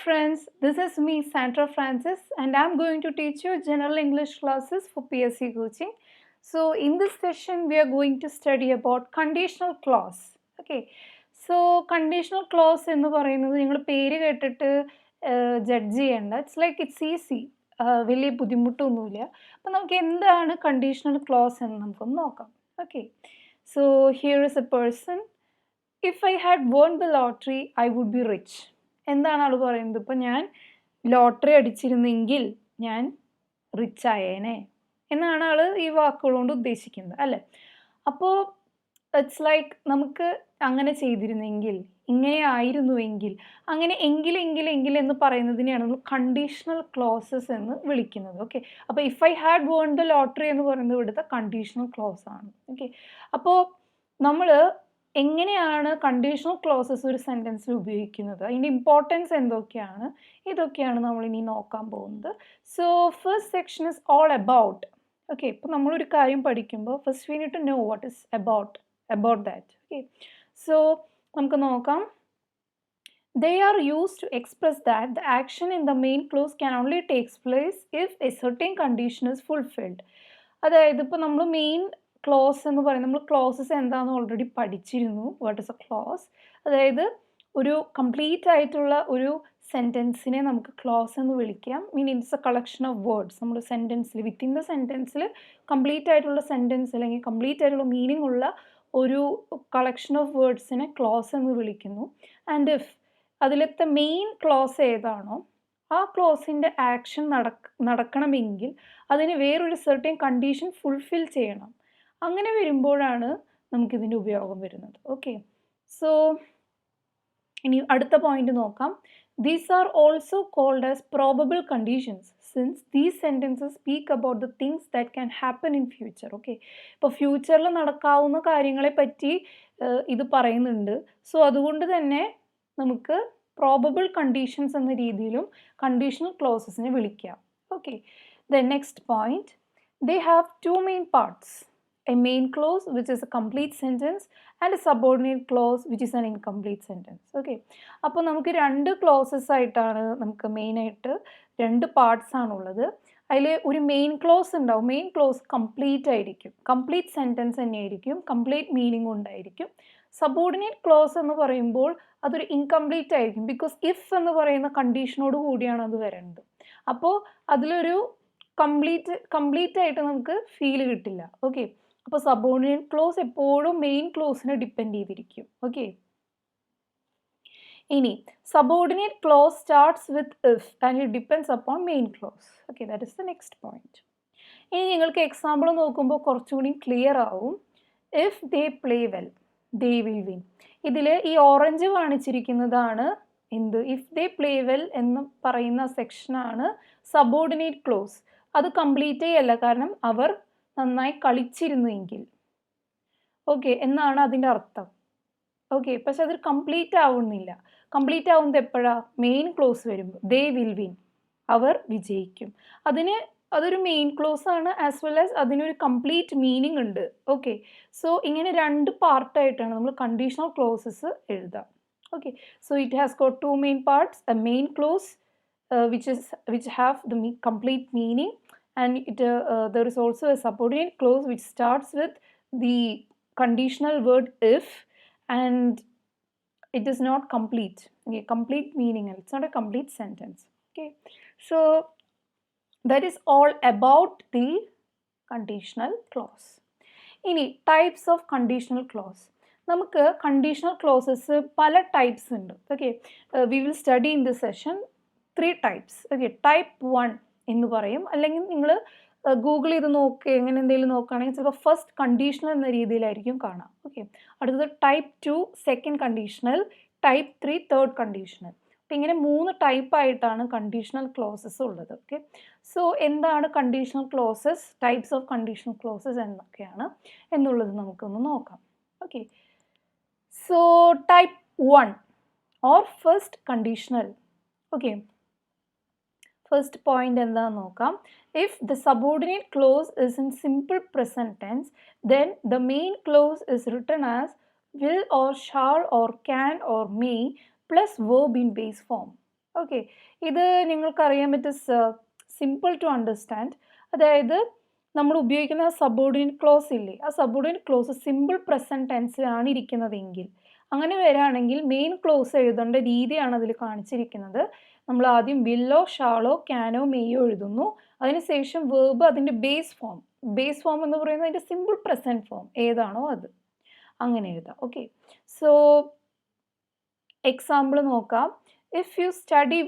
friends, this is me Sandra Francis and I'm going to teach you general English classes for PSC coaching. So in this session we are going to study about conditional clause. Okay, so conditional clause എന്ന് പറയുന്നത് നിങ്ങൾ പേര് കേട്ടിട്ട് judge ചെയ്യേണ്ട. It's easy, വലിയ ബുദ്ധിമുട്ടൊന്നുമില്ല. അപ്പം നമുക്ക് എന്താണ് കണ്ടീഷണൽ ക്ലോസ് എന്ന് നമുക്കൊന്ന് നോക്കാം. Okay, so here is a person. If I had won the lottery I would be rich. എന്താണ് ആൾ പറയുന്നത്? ഇപ്പം ഞാൻ ലോട്ടറി അടിച്ചിരുന്നെങ്കിൽ ഞാൻ റിച്ച് ആയേനെ എന്നാണ് ആൾ ഈ വാക്കുകൾ കൊണ്ട് ഉദ്ദേശിക്കുന്നത്, അല്ലേ? അപ്പോൾ ഇറ്റ്സ് ലൈക്ക് നമുക്ക് അങ്ങനെ ചെയ്തിരുന്നെങ്കിൽ, ഇങ്ങനെ ആയിരുന്നുവെങ്കിൽ, അങ്ങനെ എങ്കിൽ എന്ന് പറയുന്നതിനെയാണ് നമ്മൾ കണ്ടീഷണൽ ക്ലോസസ് എന്ന് വിളിക്കുന്നത്. ഓക്കെ, അപ്പോൾ if I had won the lottery എന്ന് പറയുന്നത് ഇവിടുത്തെ കണ്ടീഷണൽ ക്ലോസ് ആണ്. ഓക്കെ, അപ്പോൾ നമ്മൾ എങ്ങനെയാണ് കണ്ടീഷണൽ ക്ലോസസ് ഒരു സെൻറ്റൻസിൽ ഉപയോഗിക്കുന്നത്, അതിൻ്റെ ഇമ്പോർട്ടൻസ് എന്തൊക്കെയാണ്, ഇതൊക്കെയാണ് നമ്മൾ ഇനി നോക്കാൻ പോകുന്നത്. So first section is all about. Okay, ഇപ്പോൾ നമ്മളൊരു കാര്യം പഠിക്കുമ്പോൾ first we need to know what is about that. Okay, so നമുക്ക് നോക്കാം. They are used to express that the action in the main clause can only take place if a certain condition is fulfilled. അതായത് ഇപ്പോൾ നമ്മൾ main close എന്ന് പറയുന്നത്, നമ്മൾ closes എന്താണെന്ന് already പഠിച്ചിരുന്നു. What is A close? അതായത് ഒരു കംപ്ലീറ്റ് ആയിട്ടുള്ള ഒരു സെൻറ്റൻസിനെ നമുക്ക് ക്ലോസ് എന്ന് വിളിക്കാം. It's A collection of words. നമ്മൾ സെൻറ്റൻസിൽ വിത്തിൻ ദ സെൻറ്റൻസിൽ കംപ്ലീറ്റ് ആയിട്ടുള്ള സെൻറ്റൻസ് അല്ലെങ്കിൽ കംപ്ലീറ്റ് ആയിട്ടുള്ള മീനിങ് ഉള്ള ഒരു കളക്ഷൻ ഓഫ് വേർഡ്സിനെ ക്ലോസ് എന്ന് വിളിക്കുന്നു. ആൻഡ് ഇഫ് അതിലത്തെ മെയിൻ ക്ലോസ് ഏതാണോ ആ ക്ലോസിൻ്റെ ആക്ഷൻ നടക്കണമെങ്കിൽ അതിന് വേറൊരു സെർട്ടൻ കണ്ടീഷൻ ഫുൾഫിൽ ചെയ്യണം. അങ്ങനെ വരുമ്പോഴാണ് നമുക്കിതിൻ്റെ ഉപയോഗം വരുന്നത്. ഓക്കെ, സോ ഇനി അടുത്ത പോയിന്റ് നോക്കാം. These are also called as probable conditions since these sentences speak about the things that can happen in future. Okay, ഇപ്പോൾ ഫ്യൂച്ചറിൽ നടക്കാവുന്ന കാര്യങ്ങളെ പറ്റി ഇത് പറയുന്നുണ്ട്. സോ അതുകൊണ്ട് തന്നെ നമുക്ക് പ്രോബബിൾ കണ്ടീഷൻസ് എന്ന രീതിയിലും കണ്ടീഷണൽ ക്ലോസസിനെ വിളിക്കാം. Okay, the next point, they have two main parts. A main clause which is a complete sentence and a subordinate clause which is an incomplete sentence. Okay, അപ്പോൾ നമുക്ക് രണ്ട് closes ആയിട്ടാണ്, നമുക്ക് മെയിനായിട്ട് രണ്ട് പാർട്സ് ആണുള്ളത്. അതിൽ ഒരു മെയിൻ ക്ലോസ് ഉണ്ടാവും. മെയിൻ ക്ലോസ് കംപ്ലീറ്റ് ആയിരിക്കും, കംപ്ലീറ്റ് സെൻറ്റൻസ് തന്നെയായിരിക്കും, കംപ്ലീറ്റ് മീനിങ് ഉണ്ടായിരിക്കും. സബോർഡിനേറ്റ് ക്ലോസ് എന്ന് പറയുമ്പോൾ അതൊരു ഇൻകംപ്ലീറ്റ് ആയിരിക്കും, ബിക്കോസ് ഇഫ് എന്ന് പറയുന്ന കണ്ടീഷനോട് കൂടിയാണ് അത് വരുന്നത്. അപ്പോൾ അതിലൊരു കംപ്ലീറ്റ് ആയിട്ട് നമുക്ക് ഫീൽ കിട്ടില്ല. ഓക്കെ, അപ്പോൾ സബോർഡിനേറ്റ് ക്ലോസ് എപ്പോഴും മെയിൻ ക്ലോസിനെ ഡിപ്പെൻഡ് ചെയ്തിരിക്കും. ഓക്കെ, ഇനി subordinate close starts with if and it depends upon main clause. Okay, that is the next point. ഇനി നിങ്ങൾക്ക് എക്സാമ്പിൾ നോക്കുമ്പോൾ കുറച്ചുകൂടി ക്ലിയർ ആവും. If they play well they will win. ഇതിൽ ഈ ഓറഞ്ച് കാണിച്ചിരിക്കുന്നതാണ് എന്ത്? ഇഫ് ദേ പ്ലേ വെൽ എന്ന് പറയുന്ന സെക്ഷനാണ് സബോർഡിനേറ്റ് ക്ലോസ്. അത് കംപ്ലീറ്റ് ചെയ്യല്ല, കാരണം അവർ നന്നായി കളിച്ചിരുന്നുവെങ്കിൽ ഓക്കെ എന്നാണ് അതിൻ്റെ അർത്ഥം. ഓക്കെ, പക്ഷെ അത് കംപ്ലീറ്റ് ആവുന്നില്ല. കംപ്ലീറ്റ് ആവുന്നത് എപ്പോഴാണ്? മെയിൻ ക്ലോസ് വരുമ്പോൾ. ദേ വിൽ വിൻ, അവർ വിജയിക്കും. അതൊരു മെയിൻ ക്ലോസ് ആണ്, ആസ് വെൽ ആസ് അതിനൊരു കംപ്ലീറ്റ് മീനിങ് ഉണ്ട്. ഓക്കെ, സോ ഇങ്ങനെ രണ്ട് പാർട്ടായിട്ടാണ് നമ്മൾ കണ്ടീഷണൽ ക്ലോസസ് എഴുതുക. Okay, so it has got two main parts. A main clause which have the complete meaning, and there is also a subordinate clause which starts with the conditional word if, and it is not complete. Okay, complete meaning, it's not a complete sentence. Okay, so that is all about the conditional clause. ഇനി types of conditional clause. നമുക്ക് conditional clauses പല types ഉണ്ട്. Okay, we will study in this session 3 types. Okay, type 1 എന്ന് പറയും, അല്ലെങ്കിൽ നിങ്ങൾ Google ചെയ്ത് നോക്കുക, എങ്ങനെ എന്തെങ്കിലും നോക്കുകയാണെങ്കിൽ ചിലപ്പോൾ ഫസ്റ്റ് കണ്ടീഷണൽ എന്ന രീതിയിലായിരിക്കും കാണാം. ഓക്കെ, അടുത്തത് type 2 second conditional, type 3 third conditional. അപ്പം ഇങ്ങനെ 3 ടൈപ്പായിട്ടാണ് കണ്ടീഷണൽ ക്ലോസസ് ഉള്ളത്. ഓക്കെ, സോ എന്താണ് conditional clauses, types of conditional clauses എന്നൊക്കെയാണ് എന്നുള്ളത് നമുക്കൊന്ന് നോക്കാം. Okay, so type 1 or first conditional. Okay, first point എന്താണെന്ന് നോക്കാം. If the subordinate clause is in simple present tense, then the main clause is written as will or shall or can or may plus verb in base form. Okay, ഇത് നിങ്ങൾക്കറിയാൻ പറ്റും, simple to understand. അതായത് നമ്മൾ ഉപയോഗിക്കുന്ന subordinate close ഇല്ലേ, ആ subordinate close simple present ടെൻസിലാണ് ഇരിക്കുന്നതെങ്കിൽ, അങ്ങനെ വരികയാണെങ്കിൽ main clause എഴുതേണ്ട രീതിയാണ് അതിൽ കാണിച്ചിരിക്കുന്നത്. നമ്മൾ ആദ്യം വില്ലോ, ഷാളോ, ക്യാനോ, മെയ്യോ എഴുതുന്നു. അതിനുശേഷം വേർബ് അതിൻ്റെ ബേസ് ഫോം എന്ന് പറയുന്നത് അതിൻ്റെ സിമ്പിൾ പ്രസൻറ്റ് ഫോം ഏതാണോ അത്, അങ്ങനെ എഴുതാം. ഓക്കെ, സോ എക്സാമ്പിൾ നോക്കാം. If you study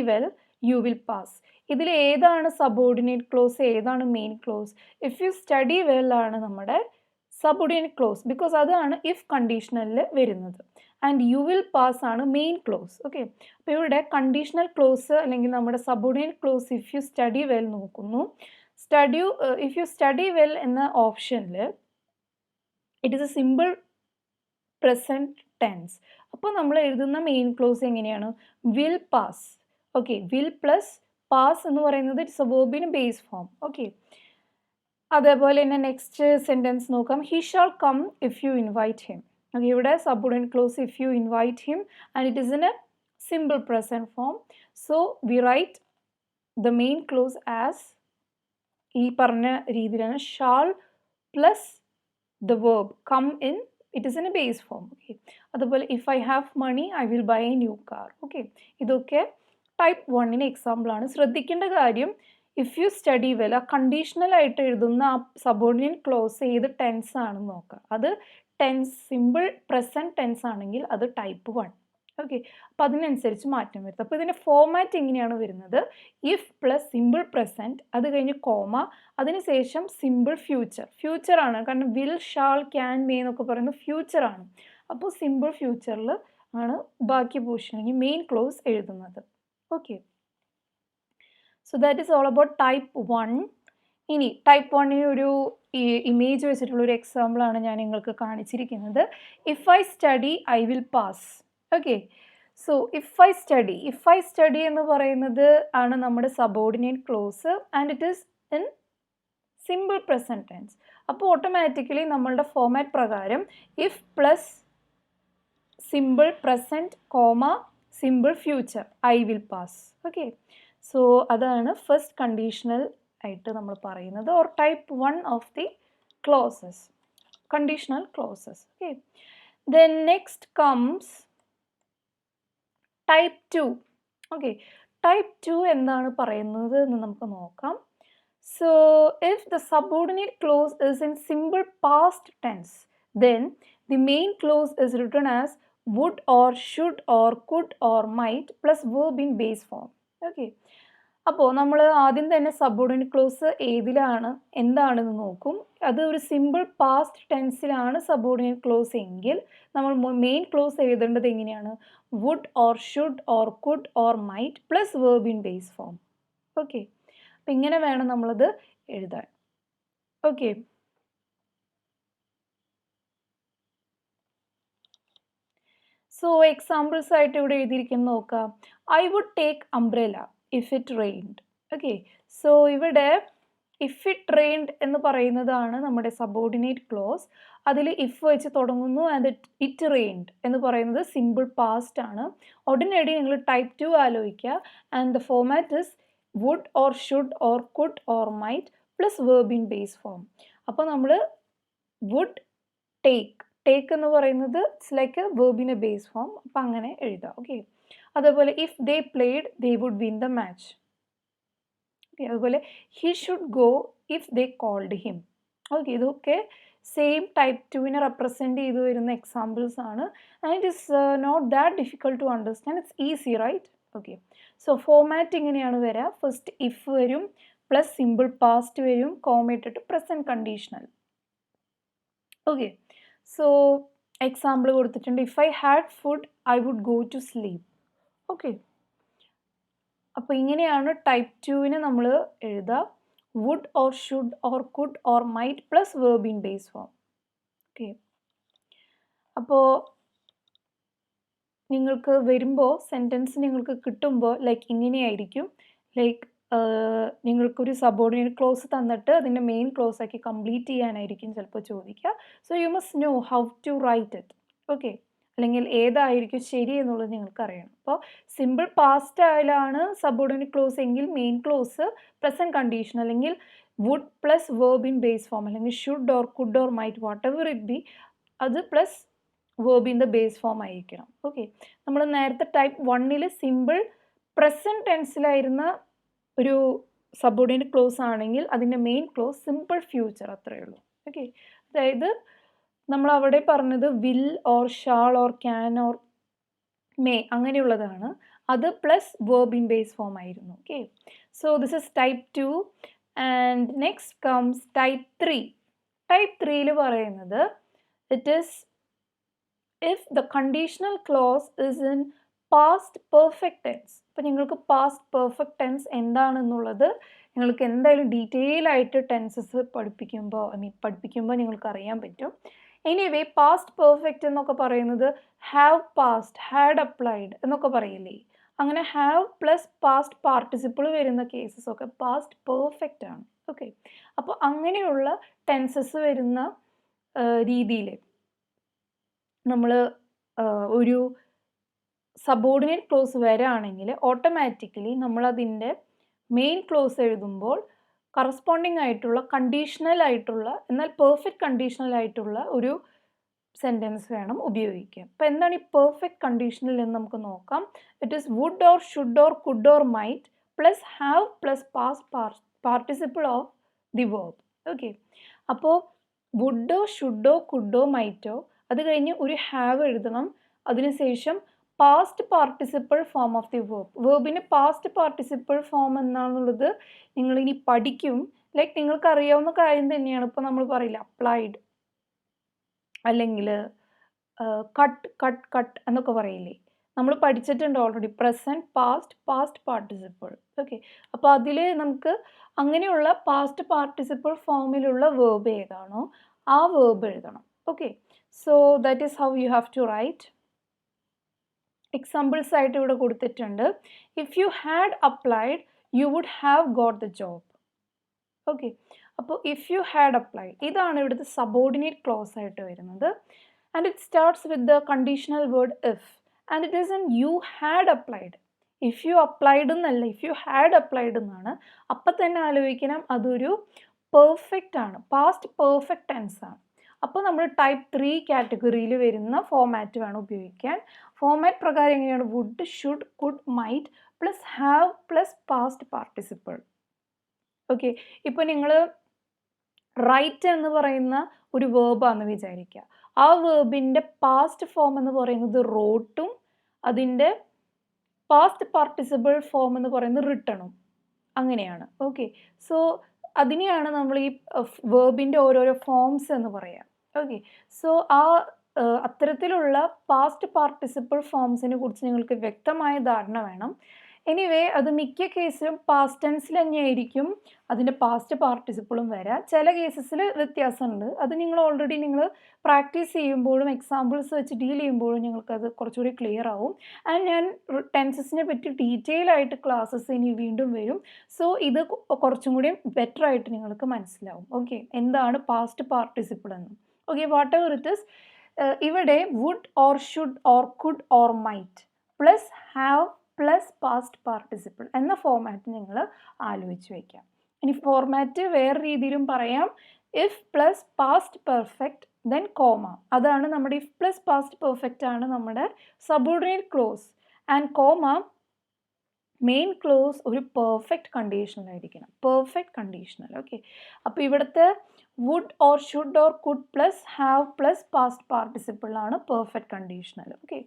well you will pass. ഇതിൽ ഏതാണ് സബോർഡിനേറ്റ് ക്ലോസ്, ഏതാണ് main clause? If you study well ആണ് നമ്മുടെ സബോർഡിനേറ്റ് ക്ലോസ്, ബിക്കോസ് അതാണ് ഇഫ് കണ്ടീഷണലിൽ വരുന്നത്. ആൻഡ് യു വിൽ പാസ് ആണ് മെയിൻ ക്ലോസ്. ഓക്കെ, അപ്പോൾ ഇവിടെ കണ്ടീഷണൽ ക്ലോസ് അല്ലെങ്കിൽ നമ്മുടെ subordinate clause if you study well നോക്കുന്നു. ഇഫ് യു സ്റ്റഡി വെൽ എന്ന ഓപ്ഷനിൽ it is a simple present tense. അപ്പോൾ നമ്മൾ എഴുതുന്ന മെയിൻ ക്ലോസ് എങ്ങനെയാണ്? Will pass. Okay, will plus pass എന്ന് പറയുന്നത് ഇറ്റ്സ് എ വേർബിന് ബേസ് ഫോം. ഓക്കെ, അതേപോലെ തന്നെ നെക്സ്റ്റ് സെൻറ്റൻസ് നോക്കാം. He shall come if you invite him. Okay, ഇവിടെ subordinate clause if you invite him and it is in a simple present form. So we write the main clause as ഈ പറഞ്ഞ രീതിയിലാണ് shall plus the verb come in, it is in a base form. Okay, അതുപോലെ if I have money I will buy a new car. Okay, ഇതൊക്കെ type 1 എക്സാമ്പിളാണ്. ശ്രദ്ധിക്കേണ്ട കാര്യം, if you study well ആ കണ്ടീഷണലായിട്ട് എഴുതുന്ന ആ സബോർഡിനേറ്റ് ക്ലോസ് ഏത് tense ആണെന്ന് നോക്കുക. അത് സിമ്പിൾ പ്രസൻറ്റ് ടെൻസ് ആണെങ്കിൽ അത് ടൈപ്പ് 1. ഓക്കെ, അപ്പോൾ അതിനനുസരിച്ച് മാറ്റം വരുത്തും. അപ്പോൾ ഇതിൻ്റെ ഫോമാറ്റ് എങ്ങനെയാണ് വരുന്നത്? ഇഫ് പ്ലസ് സിമ്പിൾ പ്രസൻറ്റ്, അത് കഴിഞ്ഞ് കോമ, അതിനുശേഷം സിമ്പിൾ ഫ്യൂച്ചറാണ്. കാരണം വിൽ, ഷാൾ, ക്യാൻ, മേ എന്നൊക്കെ പറയുന്നത് ഫ്യൂച്ചറാണ്. അപ്പോൾ സിമ്പിൾ ഫ്യൂച്ചറിൽ ആണ് ബാക്കി പോർഷനിൽ മെയിൻ ക്ലോസ് എഴുതുന്നത്. Okay, so that is all about type 1. ഇനി ടൈപ്പ് 1 ഒരു ഇമേജ് വെച്ചിട്ടുള്ളൊരു എക്സാമ്പിളാണ് ഞാൻ നിങ്ങൾക്ക് കാണിച്ചിരിക്കുന്നത്. If I study I will pass. Okay, so if I study എന്ന് പറയുന്നത് ആണ് നമ്മുടെ subordinate clause and it is in simple present tense. അപ്പോൾ ഓട്ടോമാറ്റിക്കലി നമ്മളുടെ ഫോമാറ്റ് പ്രകാരം if plus simple present comma simple future I will pass. Okay, so അതാണ് first conditional ആയിട്ട് നമ്മൾ പറയുന്നത്, or type 1 of the clauses, conditional clauses. Okay, then next comes type 2. Okay, type 2 എന്താണ് പറയുന്നത് എന്ന് നമുക്ക് നോക്കാം. So if the subordinate clause is in simple past tense, then the main clause is written as would or should or could or might plus verb in base form. Okay, അപ്പോൾ നമ്മൾ ആദ്യം തന്നെ subordinate close ഏതിലാണ് എന്താണെന്ന് നോക്കും. അത് ഒരു simple past ടെൻസിലാണ് സബോർഡിനേറ്റ് ക്ലോസ് എങ്കിൽ നമ്മൾ മെയിൻ ക്ലോസ് എഴുതേണ്ടത് എങ്ങനെയാണ്? Would or should or could or might plus verb in base form. Okay, അപ്പം ഇങ്ങനെ വേണം നമ്മളത് എഴുതാൻ. ഓക്കെ, സോ എക്സാമ്പിൾസ് ആയിട്ട് ഇവിടെ എഴുതിയിരിക്കുന്നത് നോക്കാം. I would take umbrella if it rained. Okay, so ഇവിടെ ഇഫ് ഇറ്റ് റെയിൻഡ് എന്ന് പറയുന്നതാണ് നമ്മുടെ സബോർഡിനേറ്റ് ക്ലോസ്. അതിൽ ഇഫ് വെച്ച് തുടങ്ങുന്നു ആൻഡ് ഇറ്റ് റെയിൻഡ് എന്ന് പറയുന്നത് സിമ്പിൾ പാസ്റ്റ് ആണ്. ഉടനടി നിങ്ങൾ ടൈപ്പ് 2 ആലോചിക്കുക. And the format is would or should or could or might plus verb in base form. അപ്പോൾ നമ്മൾ വുഡ് ടേക്ക് എന്ന് പറയുന്നത് it's like a verb in a base form. അപ്പം അങ്ങനെ എഴുതാം. ഓക്കെ, അതേപോലെ if they played they would win the match. Okay, അതുപോലെ he should go if they called him. Okay, ഇതൊക്കെ സെയിം ടൈപ്പ് 2 റെപ്രസെൻറ്റ് ചെയ്ത് വരുന്ന എക്സാമ്പിൾസ് ആണ്. And it is not that difficult to understand, it's easy right. Okay, so format ഇങ്ങനെയാണ് വരിക. First if വരും, plus simple past വരും, comma ഇട്ടിട്ട് present conditional. Okay, so example കൊടുത്തിട്ടുണ്ട്. If I had food I would go to sleep. Okay, അപ്പോൾ ഇങ്ങനെയാണ് type 2 നമ്മൾ എഴുതുക. Would or should or could or might plus verb in base form. Okay, അപ്പോൾ നിങ്ങൾക്ക് വരുമ്പോൾ സെൻറ്റൻസ് നിങ്ങൾക്ക് കിട്ടുമ്പോൾ ലൈക്ക് ഇങ്ങനെയായിരിക്കും. ലൈക്ക് നിങ്ങൾക്കൊരു സബോർഡിനേറ്റ് ക്ലോസ് തന്നിട്ട് അതിൻ്റെ മെയിൻ ക്ലോസ് ആക്കി കംപ്ലീറ്റ് ചെയ്യാനായിരിക്കും ചിലപ്പോൾ ചോദിക്കുക. So you must know how to write it. Okay, അല്ലെങ്കിൽ ഏതായിരിക്കും ശരി എന്നുള്ളത് നിങ്ങൾക്ക് അറിയണം. അപ്പോൾ സിമ്പിൾ പാസ്റ്റ് ആയാലാണ് സബോർഡിനേറ്റ് ക്ലോസ് എങ്കിൽ മെയിൻ ക്ലോസ് പ്രസന്റ് കണ്ടീഷൻ അല്ലെങ്കിൽ would plus verb in base form അല്ലെങ്കിൽ should or could or might whatever it be അത് plus verb in the base form ആയിരിക്കണം. ഓക്കെ, നമ്മൾ നേരത്തെ ടൈപ്പ് 1-ൽ simple present ടെൻസിലായിരുന്ന ഒരു subordinate close ആണെങ്കിൽ അതിൻ്റെ മെയിൻ ക്ലോസ് സിമ്പിൾ ഫ്യൂച്ചർ അത്രയേ ഉള്ളൂ. ഓക്കെ, അതായത് നമ്മൾ അവിടെ പറഞ്ഞത് will or shall or can or may അങ്ങനെയുള്ളതാണ്. അത് plus verb in base form ആയിരുന്നു. Okay, so this is type 2 and next comes type 3. Type 3-ൽ പറയുന്നത് it is if the conditional clause is in past perfect tense. അപ്പോൾ നിങ്ങൾക്ക് past perfect tense എന്താണെന്നുള്ളത് നിങ്ങൾക്ക് എന്തായാലും ഡീറ്റെയിൽ ആയിട്ട് ടെൻസസ് പഠിപ്പിക്കുമ്പോൾ നിങ്ങൾക്ക് അറിയാൻ പറ്റും. എനിവേ പാസ്റ്റ് പെർഫെക്റ്റ് എന്നൊക്കെ പറയുന്നത് ഹാവ് പാസ്റ്റ്, ഹാഡ് അപ്ലൈഡ് എന്നൊക്കെ പറയില്ലേ, അങ്ങനെ ഹാവ് പ്ലസ് പാസ്റ്റ് പാർട്ടിസിപ്പിൾ വരുന്ന കേസസ് ഒക്കെ പാസ്റ്റ് പെർഫെക്റ്റ് ആണ്. ഓക്കെ, അപ്പോൾ അങ്ങനെയുള്ള ടെൻസസ് വരുന്ന രീതിയിൽ നമ്മൾ ഒരു സബോർഡിനേറ്റ് ക്ലോസ് വരാണെങ്കിൽ ഓട്ടോമാറ്റിക്കലി നമ്മളതിൻ്റെ മെയിൻ ക്ലോസ് എഴുതുമ്പോൾ കറസ്പോണ്ടിങ് ആയിട്ടുള്ള കണ്ടീഷണൽ ആയിട്ടുള്ള എന്നാൽ പെർഫെക്റ്റ് കണ്ടീഷണൽ ആയിട്ടുള്ള ഒരു സെൻറ്റൻസ് വേണം ഉപയോഗിക്കാൻ. അപ്പോൾ എന്താണ് ഈ പെർഫെക്റ്റ് കണ്ടീഷണൽ എന്ന് നമുക്ക് നോക്കാം. It is would or should or could or might plus have plus past participle of the verb. Okay, അപ്പോൾ വുഡോ ഷുഡോ കുഡോ മൈറ്റോ അത് കഴിഞ്ഞ് ഒരു ഹാവ് എഴുതണം, അതിനുശേഷം past participle form of the verb. വേർബിൻ്റെ പാസ്റ്റ് പാർട്ടിസിപ്പിൾ ഫോം എന്നാണെന്നുള്ളത് നിങ്ങളിനി പഠിക്കും. ലൈക്ക് നിങ്ങൾക്ക് അറിയാവുന്ന കാര്യം തന്നെയാണ്. ഇപ്പോൾ നമ്മൾ പറയില്ല അപ്ലൈഡ് അല്ലെങ്കിൽ കട്ട് കട്ട് കട്ട് എന്നൊക്കെ പറയില്ലേ, നമ്മൾ പഠിച്ചിട്ടുണ്ട് already. Present past past participle. Okay, അപ്പോൾ അതിൽ നമുക്ക് അങ്ങനെയുള്ള പാസ്റ്റ് പാർട്ടിസിപ്പിൾ ഫോമിലുള്ള വേർബ് ഏതാണോ ആ വേർബ് എഴുതണം. Okay, so that is how you have to write. Examples ആയിട്ട് ഇവിടെ കൊടുത്തിട്ടുണ്ട്. If you had applied you would have got the job. Okay, അപ്പോൾ ഇഫ് യു ഹാഡ് അപ്ലൈഡ് ഇതാണ് ഇവിടുത്തെ സബോർഡിനേറ്റ് ക്ലോസ് ആയിട്ട് വരുന്നത്. And it starts with the conditional word if and it is in you had applied. If you applied എന്നല്ല, if you had applied എന്നാണ്. അപ്പം തന്നെ ആലോചിക്കണം അതൊരു പെർഫെക്റ്റ് ആണ്, പാസ്റ്റ് പെർഫെക്റ്റ് ടെൻസ് ആണ്. അപ്പോൾ നമ്മൾ ടൈപ്പ് 3 കാറ്റഗറിയിൽ വരുന്ന ഫോമാറ്റ് വേണം ഉപയോഗിക്കാൻ. ഫോമാറ്റ് പ്രകാരം എങ്ങനെയാണ്? Would should could might plus have plus past participle. Okay, ഇപ്പോൾ നിങ്ങൾ റൈറ്റ് എന്ന് പറയുന്ന ഒരു വേർബാണെന്ന് വിചാരിക്കുക. ആ വേർബിൻ്റെ പാസ്റ്റ് ഫോം എന്ന് പറയുന്നത് റോട്ടും അതിൻ്റെ പാസ്റ്റ് പാർട്ടിസിപ്പിൾ ഫോം എന്ന് പറയുന്നത് റിട്ടണും അങ്ങനെയാണ്. ഓക്കെ, സോ അതിനെയാണ് നമ്മൾ ഈ വേർബിൻ്റെ ഓരോരോ ഫോംസ് എന്ന് പറയാം. ഓക്കെ, സോ അത്തരത്തിലുള്ള പാസ്റ്റ് പാർട്ടിസിപ്പിൾ ഫോംസിനെ കുറിച്ച് നിങ്ങൾക്ക് വ്യക്തമായ ധാരണ വേണം. എനിവേ അത് മിക്ക കേസിലും പാസ്റ്റ് ടെൻസിൽ തന്നെയായിരിക്കും അതിൻ്റെ പാസ്റ്റ് പാർട്ടിസിപ്പിളും വരാം. ചില കേസസിൽ വ്യത്യാസമുണ്ട്. അത് നിങ്ങൾ ഓൾറെഡി പ്രാക്ടീസ് ചെയ്യുമ്പോഴും എക്സാമ്പിൾസ് വെച്ച് ഡീൽ ചെയ്യുമ്പോഴും നിങ്ങൾക്കത് കുറച്ചുകൂടി ക്ലിയർ ആവും. ആൻഡ് ഞാൻ ടെൻസസിനെ പറ്റി ഡീറ്റെയിൽ ആയിട്ട് ക്ലാസ്സസ് ഇനി വീണ്ടും വരും. സോ ഇത് കുറച്ചും കൂടി ബെറ്റർ ആയിട്ട് നിങ്ങൾക്ക് മനസ്സിലാവും. ഓക്കെ, എന്താണ് പാസ്റ്റ് പാർട്ടിസിപ്പിൾ എന്ന്. Okay, whatever it is, ഇവിടെ would or should or could or might plus have plus past participle എന്ന ഫോമാറ്റ് നിങ്ങൾ ആലോചിച്ച് വയ്ക്കാം. ഇനി ഫോർമാറ്റ് വേറെ രീതിയിലും പറയാം. If plus past perfect then comma, അതാണ് നമ്മുടെ ഇഫ് പ്ലസ് പാസ്റ്റ് പെർഫെക്റ്റ് ആണ് നമ്മുടെ subordinate clause. And comma main clause ഒരു പെർഫെക്റ്റ് കണ്ടീഷണൽ ആയിരിക്കണം, പെർഫെക്റ്റ് കണ്ടീഷണൽ. ഓക്കെ, അപ്പോൾ ഇവിടുത്തെ would or should or could plus have plus past participle ആണ് perfect conditional. Okay,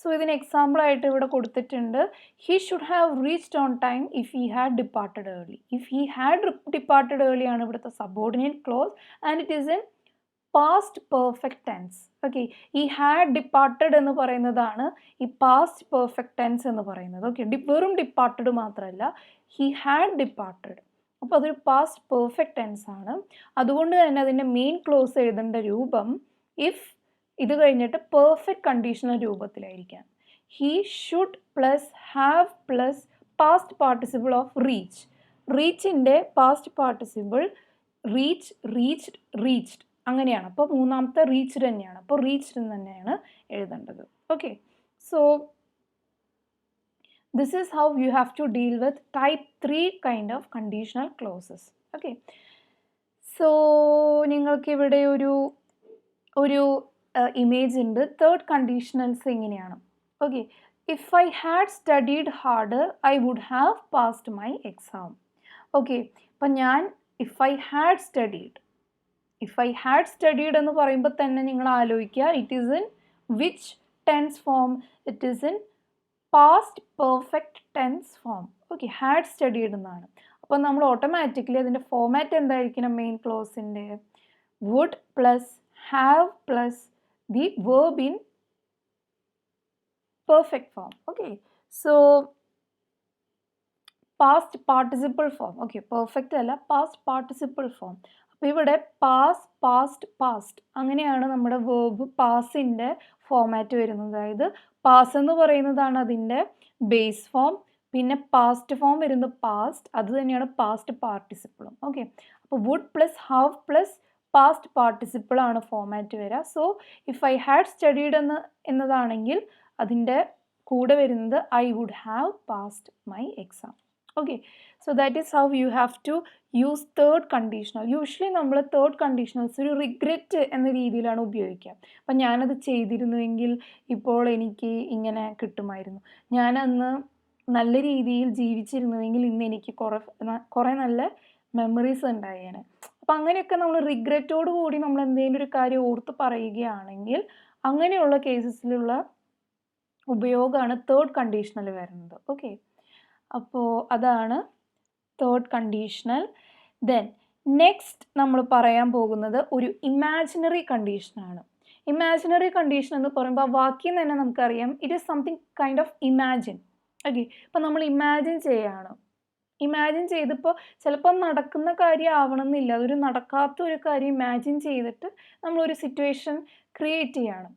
so ഇതിന് എക്സാമ്പിളായിട്ട് ഇവിടെ കൊടുത്തിട്ടുണ്ട്. He should have reached on time if he had departed early. If he had departed early ആണ് ഇവിടുത്തെ subordinate clause and it is in past perfect tense. Okay, ഈ had departed എന്ന് പറയുന്നതാണ് ഈ പാസ്റ്റ് പെർഫെക്റ്റ് ടെൻസ് എന്ന് പറയുന്നത്. Okay, വെറും departed മാത്രമല്ല, ഹി ഹാഡ് ഡിപ്പാർട്ടഡ്. അപ്പോൾ അതൊരു പാസ്റ്റ് പെർഫെക്റ്റ് ടെൻസ് ആണ്. അതുകൊണ്ട് തന്നെ അതിൻ്റെ മെയിൻ ക്ലോസ് എഴുതേണ്ട രൂപം ഇഫ് ഇത് കഴിഞ്ഞിട്ട് പെർഫെക്റ്റ് കണ്ടീഷണൽ രൂപത്തിലായിരിക്കാം. He should plus have plus past participle of reach. റീച്ചിൻ്റെ past participle reach, reached, reached. അങ്ങനെയാണ്. അപ്പോൾ മൂന്നാമത്തെ റീച്ച്ഡ് തന്നെയാണ്. അപ്പോൾ റീച്ച്ഡ് തന്നെയാണ് എഴുതേണ്ടത്. Okay, so this is how you have to deal with type 3 kind of conditional clauses. Okay, so നിങ്ങൾക്ക് ഇവിടെ ഒരു ഇമേജ് ഉണ്ട്. തേർഡ് കണ്ടീഷണൽസ് എങ്ങനെയാണ്? Okay, if I had studied harder I would have passed my exam. Okay, അപ്പം ഞാൻ if I had studied എന്ന് പറയുമ്പോൾ തന്നെ നിങ്ങൾ ആലോചിക്കുക, it is in which tense form? It is in past perfect tense form. Okay, had studied എന്നാണ്. അപ്പോൾ നമ്മൾ ഓട്ടോമാറ്റിക്കലി അതിൻ്റെ ഫോമാറ്റ് എന്തായിരിക്കണം? മെയിൻ ക്ലോസിൻ്റെ would plus have plus the verb in perfect form. Okay, so past participle form. Okay, perfect അല്ല, past participle form. അപ്പോൾ ഇവിടെ past അങ്ങനെയാണ് നമ്മുടെ വേർബ് പാസിൻ്റെ ഫോമാറ്റ് വരുന്നത്. അതായത് പാസ് എന്ന് പറയുന്നതാണ് അതിൻ്റെ ബേസ് ഫോം, പിന്നെ പാസ്റ്റ് ഫോം വരുന്നത് പാസ്റ്റ്, അത് തന്നെയാണ് പാസ്റ്റ് പാർട്ടിസിപ്പിളും. ഓക്കെ, അപ്പോൾ would plus have plus past participle ആണ് ഫോമാറ്റ് വരിക. So if I had studied എന്നതാണെങ്കിൽ അതിൻ്റെ കൂടെ വരുന്നത് I would have passed my exam. Okay, so that is how you have to use third conditional. Usually നമ്മൾ third conditionals ഒരു regret എന്ന രീതിയിലാണ് ഉപയോഗിക്കുക. അപ്പം ഞാനത് ചെയ്തിരുന്നുവെങ്കിൽ ഇപ്പോൾ എനിക്ക് ഇങ്ങനെ കിട്ടുമായിരുന്നു, ഞാനന്ന് നല്ല രീതിയിൽ ജീവിച്ചിരുന്നുവെങ്കിൽ ഇന്ന് എനിക്ക് കുറേ നല്ല മെമ്മറീസ് ഉണ്ടായേനെ. അപ്പം അങ്ങനെയൊക്കെ നമ്മൾ റിഗ്രറ്റോട് കൂടി നമ്മൾ എന്തെങ്കിലും ഒരു കാര്യം ഓർത്ത് പറയുകയാണെങ്കിൽ അങ്ങനെയുള്ള കേസസിലുള്ള ഉപയോഗമാണ് തേർഡ് കണ്ടീഷണൽ വരുന്നത്. ഓക്കെ, അപ്പോൾ അതാണ് തേർഡ് കണ്ടീഷണൽ. ദെൻ നെക്സ്റ്റ് നമ്മൾ പറയാൻ പോകുന്നത് ഒരു ഇമാജിനറി കണ്ടീഷനാണ്. ഇമാജിനറി കണ്ടീഷൻ എന്ന് പറയുമ്പോൾ ആ വാക്യം തന്നെ നമുക്കറിയാം, it is something kind of imagine. Okay, ഇപ്പം നമ്മൾ ഇമാജിൻ ചെയ്യാണ്. ഇമാജിൻ ചെയ്തിപ്പോൾ ചിലപ്പോൾ നടക്കുന്ന കാര്യം ആവണമെന്നില്ല, അതൊരു നടക്കാത്ത ഒരു കാര്യം ഇമാജിൻ ചെയ്തിട്ട് നമ്മളൊരു സിറ്റുവേഷൻ ക്രിയേറ്റ് ചെയ്യാണ്.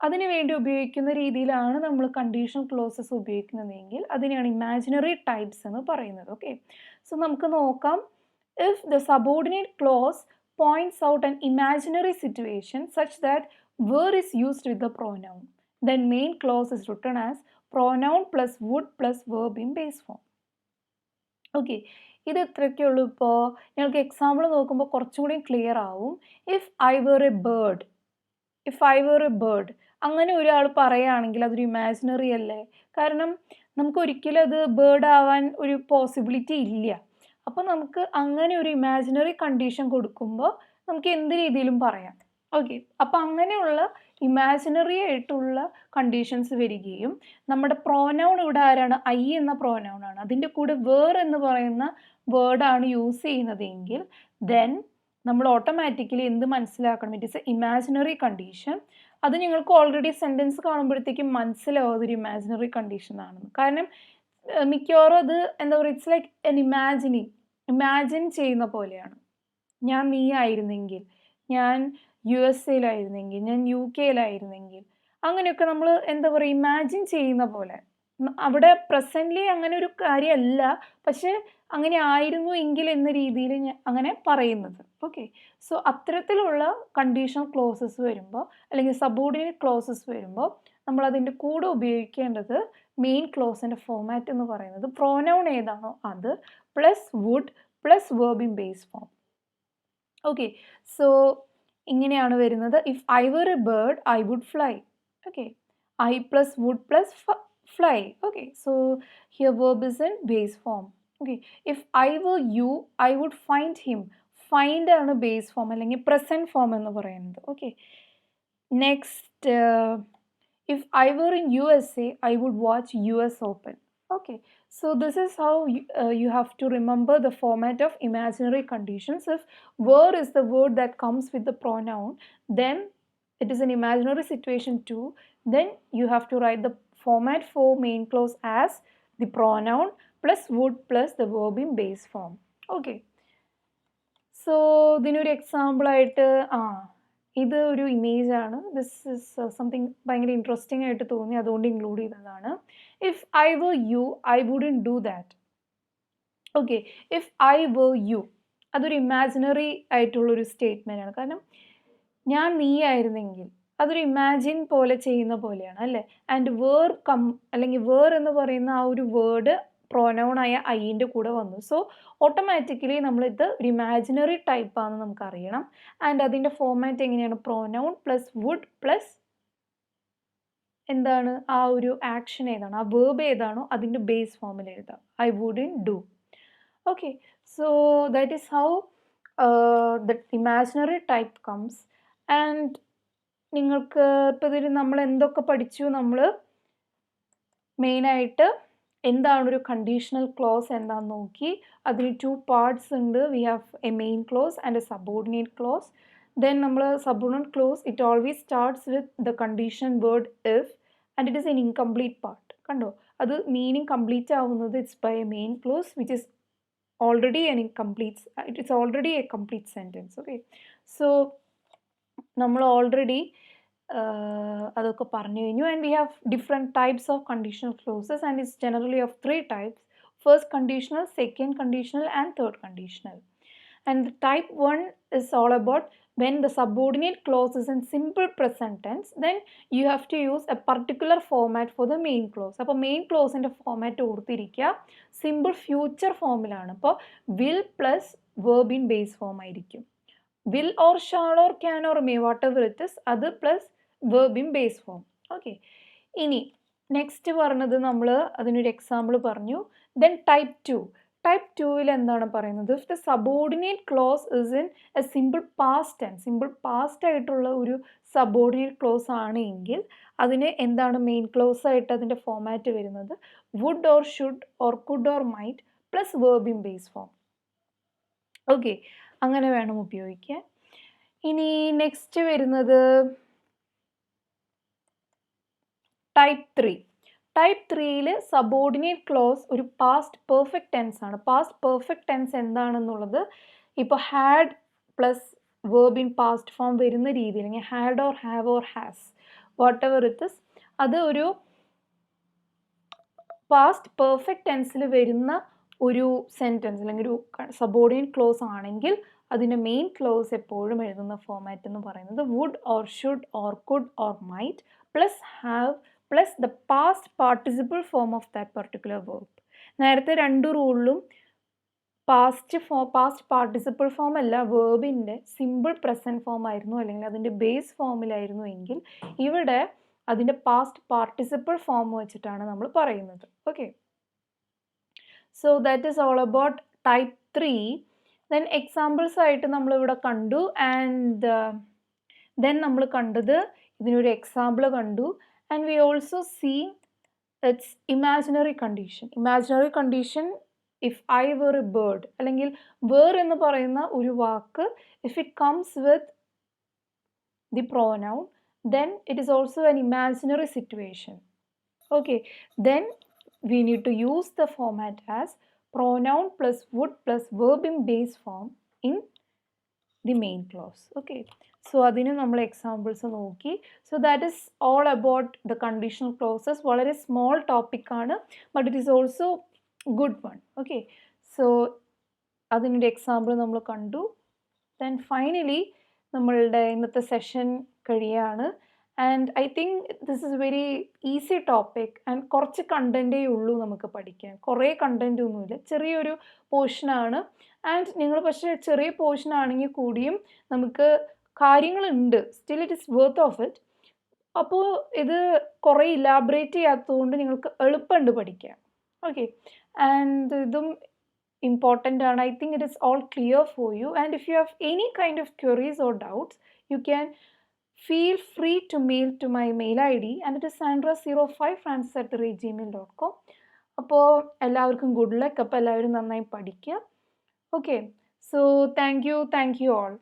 അതിനു വേണ്ടി ഉപയോഗിക്കുന്ന രീതിയിലാണ് നമ്മൾ കണ്ടീഷണൽ ക്ലോസസ് ഉപയോഗിക്കുന്നതെങ്കിൽ അതിനെയാണ് ഇമാജിനറി ടൈപ്സ് എന്ന് പറയുന്നത്. ഓക്കെ, സോ നമുക്ക് നോക്കാം. If the subordinate clause points out an imaginary situation such that were is used with the pronoun, then main clause is written as pronoun plus would plus verb in base form. Okay, ഇത് ഇത്രയൊക്കെ ഉള്ളൂ. ഇപ്പോൾ നിങ്ങൾക്ക് example നോക്കുമ്പോൾ കുറച്ചും കൂടി clear ആവും. If I were a bird അങ്ങനെ ഒരാൾ പറയുകയാണെങ്കിൽ അതൊരു ഇമാജിനറി അല്ലേ? കാരണം നമുക്ക് ഒരിക്കലും അത് ബേർഡ് ആവാൻ ഒരു പോസിബിലിറ്റി ഇല്ല. അപ്പോൾ നമുക്ക് അങ്ങനെ ഒരു ഇമാജിനറി കണ്ടീഷൻ കൊടുക്കുമ്പോൾ നമുക്ക് എന്ത് രീതിയിലും പറയാം. ഓക്കെ, അപ്പോൾ അങ്ങനെയുള്ള ഇമാജിനറി ആയിട്ടുള്ള കണ്ടീഷൻസ് വരികയും നമ്മുടെ പ്രോനൗൺ ഇവിടെ ആരാണ്? ഐ എന്ന പ്രോനൗൺ ആണ്. അതിൻ്റെ കൂടെ വേർ എന്ന് പറയുന്ന വേർഡാണ് യൂസ് ചെയ്യുന്നതെങ്കിൽ ദെൻ നമ്മൾ ഓട്ടോമാറ്റിക്കലി എന്ത് മനസ്സിലാക്കണം? It is A imaginary condition. അത് നിങ്ങൾക്ക് ഓൾറെഡി സെൻറ്റൻസ് കാണുമ്പോഴത്തേക്കും മനസ്സിലാവും അതൊരു ഇമാജിനറി കണ്ടീഷൻ ആണെന്ന്. കാരണം മിക്കവാറും അത് എന്താ പറയുക, ഇറ്റ്സ് ലൈക്ക് എൻ ഇമാജിൻ ചെയ്യുന്ന പോലെയാണ്. ഞാൻ നീ ആയിരുന്നെങ്കിൽ, ഞാൻ USA-യിലായിരുന്നെങ്കിൽ, ഞാൻ UK-യിലായിരുന്നെങ്കിൽ, അങ്ങനെയൊക്കെ നമ്മൾ എന്താ പറയുക ഇമാജിൻ ചെയ്യുന്ന പോലെ. അവിടെ പ്രസൻ്റ്ലി അങ്ങനെ ഒരു കാര്യമല്ല, പക്ഷേ അങ്ങനെ ആയിരുന്നു എങ്കിൽ എന്ന രീതിയിൽ അങ്ങനെ പറയുന്നത്. ഓക്കെ, സോ അത്തരത്തിലുള്ള കണ്ടീഷണൽ ക്ലോസസ് വരുമ്പോൾ അല്ലെങ്കിൽ സബോർഡിനേറ്റ് ക്ലോസസ് വരുമ്പോൾ നമ്മൾ അതിൻ്റെ കൂടെ ഉപയോഗിക്കേണ്ടത് മെയിൻ ക്ലോസിൻ്റെ ഫോമാറ്റ് എന്ന് പറയുന്നത് പ്രോനൗൺ ഏതാണോ അത് plus would plus verb in base form. Okay, so ഇങ്ങനെയാണ് വരുന്നത്. If I were a bird I would fly. Okay, I plus would plus fly. Okay, so here verb is in base form. Okay, if I were you I would find him. Find ആണ് base form അല്ലെങ്കിൽ present form എന്ന് പറയുന്നത്. Okay, next if I were in USA I would watch US Open. Okay, so this is how you have to remember the format of imaginary conditions. If were is the word that comes with the pronoun, then it is an imaginary situation too. Then you have to write the format for main clause as the pronoun plus would plus the verb in base form. Okay, so ഇതിനൊരു example ആയിട്ട് ഇത് ഒരു image ആണ്. This is something ഭയങ്കര interesting ആയിട്ട് തോന്നി, അതുകൊണ്ട് include ചെയ്തതാണ്. If I were you I wouldn't do that. Okay, if I were you അതൊരു ഇമാജിനറി ആയിട്ടുള്ളൊരു സ്റ്റേറ്റ്മെൻ്റ് ആണ്. കാരണം ഞാൻ നീയായിരുന്നെങ്കിൽ, അതൊരു ഇമാജിൻ പോലെ ചെയ്യുന്ന പോലെയാണ് അല്ലേ? ആൻഡ് വേർ അല്ലെങ്കിൽ വേർ എന്ന് പറയുന്ന ആ ഒരു വേർഡ് പ്രൊനൗൺ ആയ ഐൻ്റെ കൂടെ വന്നു. സോ ഓട്ടോമാറ്റിക്കലി നമ്മളിത് ഒരു ഇമാജിനറി ടൈപ്പ് ആണെന്ന് നമുക്കറിയണം. ആൻഡ് അതിൻ്റെ ഫോർമാറ്റ് എങ്ങനെയാണ്? പ്രൊനൗൺ പ്ലസ് വുഡ് പ്ലസ് എന്താണ് ആ ഒരു ആക്ഷൻ ഏതാണ്, ആ വേർബ് ഏതാണോ അതിൻ്റെ ബേസ് ഫോമിൽ എഴുതാം. I wouldn't do. Okay, so that is how the imaginary type comes. And നിങ്ങൾക്ക് ഇപ്പോൾ ഇതിൽ നമ്മൾ എന്തൊക്കെ പഠിച്ചു? നമ്മൾ മെയിനായിട്ട് എന്താണ് ഒരു കണ്ടീഷണൽ ക്ലോസ് എന്താണെന്ന് നോക്കി. അതിന് 2 പാർട്സ് ഉണ്ട്. We have a main clause and a subordinate clause. Then നമ്മൾ subordinate clause it always starts with the condition word if and it is an incomplete part. കണ്ടോ, അത് മീനിങ് കംപ്ലീറ്റ് ആവുന്നത് it's by a main clause which is already an incomplete, it is already a complete sentence. Okay, so നമ്മൾ already അതൊക്കെ പറഞ്ഞു കഴിഞ്ഞു. And we have different types of conditional closes and it's generally of 3 types. First conditional, second conditional and third conditional. And the type 1 is all about when the subordinate clause is in simple present tense, then you have to use a particular format for the main clause. അപ്പോൾ main ക്ലോസിൻ്റെ format ഓർത്തിരിക്കുക, simple future ഫോമിലാണ്. അപ്പോൾ will plus verb in base form ആയിരിക്കും. Will or shall or can or may whatever it is, അത് plus verb in base form. Okay, ഇനി next പറഞ്ഞത് നമ്മൾ അതിനൊരു എക്സാമ്പിൾ പറഞ്ഞു. Then type 2. ടൈപ്പ് 2ൽ എന്താണ് പറയുന്നത്? If the subordinate clause is in a simple past tense, simple past ആയിട്ടുള്ള ഒരു സബോർഡിനേറ്റ് ക്ലോസ് ആണ് എങ്കിൽ അതിന് എന്താണ് മെയിൻ ക്ലോസ് ആയിട്ട് അതിൻ്റെ ഫോമാറ്റ് വരുന്നത്? Would or should or could or might plus verb in base form. Okay, അങ്ങനെ വേണം ഉപയോഗിക്കാൻ. ഇനി നെക്സ്റ്റ് വരുന്നത് ടൈപ്പ് 3. ടൈപ്പ് 3ൽ സബോർഡിനേറ്റ് ക്ലോസ് ഒരു പാസ്റ്റ് പെർഫെക്റ്റ് ടെൻസ് ആണ്. പാസ്റ്റ് പെർഫെക്റ്റ് ടെൻസ് എന്താണെന്നുള്ളത് ഇപ്പോൾ had plus verb in past form വരുന്ന രീതിയിൽ, അല്ലെങ്കിൽ had or have or has whatever it is, അത് ഒരു പാസ്റ്റ് പെർഫെക്റ്റ് ടെൻസിൽ വരുന്ന ഒരു സെൻറ്റൻസ് അല്ലെങ്കിൽ ഒരു സബോർഡിനേറ്റ് ക്ലോസ് ആണെങ്കിൽ അതിൻ്റെ മെയിൻ ക്ലോസ് എപ്പോഴും എഴുതുന്ന ഫോമാറ്റ് എന്ന് പറയുന്നത് would or should or could or might plus have plus the past participle form of that particular verb. നേരത്തെ 2 റൂളിലും പാസ്റ്റ് പാർട്ടിസിപ്പിൾ ഫോം അല്ല, വേർബിൻ്റെ സിമ്പിൾ പ്രസൻറ്റ് ഫോം ആയിരുന്നു അല്ലെങ്കിൽ അതിൻ്റെ ബേസ് ഫോമിലായിരുന്നു എങ്കിൽ ഇവിടെ അതിൻ്റെ പാസ്റ്റ് പാർട്ടിസിപ്പിൾ ഫോം വെച്ചിട്ടാണ് നമ്മൾ പറയുന്നത്. Okay, so that is all about type 3. Then examples ആയിട്ട് നമ്മളിവിടെ കണ്ടു. ആൻഡ് ദെൻ നമ്മൾ കണ്ടത് ഇതിനൊരു എക്സാമ്പിൾ കണ്ടു. And we also see it's imaginary condition. Imaginary condition if I were a bird, അല്ലെങ്കിൽ വേർ എന്ന് പറയുന്ന ഒരു വാക്ക് if it comes with the pronoun then it is also an imaginary situation. Okay, then we need to use the format as pronoun plus would plus verb in base form in the main clause. Okay, so adinu nammal examples nokki. So that is all about the conditional clauses. Valare small topic aanu, but it is also good one. Okay, so adinte example nammal kandu. Then finally നമ്മളുടെ ഇന്നത്തെ session കഴിയാണ്. And I think this is very easy topic and കുറച്ച് കണ്ടൻറ്റേ ഉള്ളൂ നമുക്ക് പഠിക്കാൻ. കുറേ content ഒന്നുമില്ല, ചെറിയൊരു പോർഷനാണ്. ആൻഡ് നിങ്ങൾ പക്ഷേ ചെറിയ പോർഷൻ ആണെങ്കിൽ കൂടിയും നമുക്ക് കാര്യങ്ങളുണ്ട്, still it is worth of it. അപ്പോൾ ഇത് കുറേ ഇലാബറേറ്റ് ചെയ്യാത്തതുകൊണ്ട് നിങ്ങൾക്ക് എളുപ്പമുണ്ട് പഠിക്കാൻ. ഓക്കെ, ആൻഡ് ഇതും important and I think it is all clear for you. And if you have any kind of queries or doubts, you can feel free to mail to my mail ID and it is sandra05francis@gmail.com. അപ്പോൾ എല്ലാവർക്കും good luck. അപ്പോൾ എല്ലാവരും നന്നായി പഠിക്കുക. Okay, so thank you all.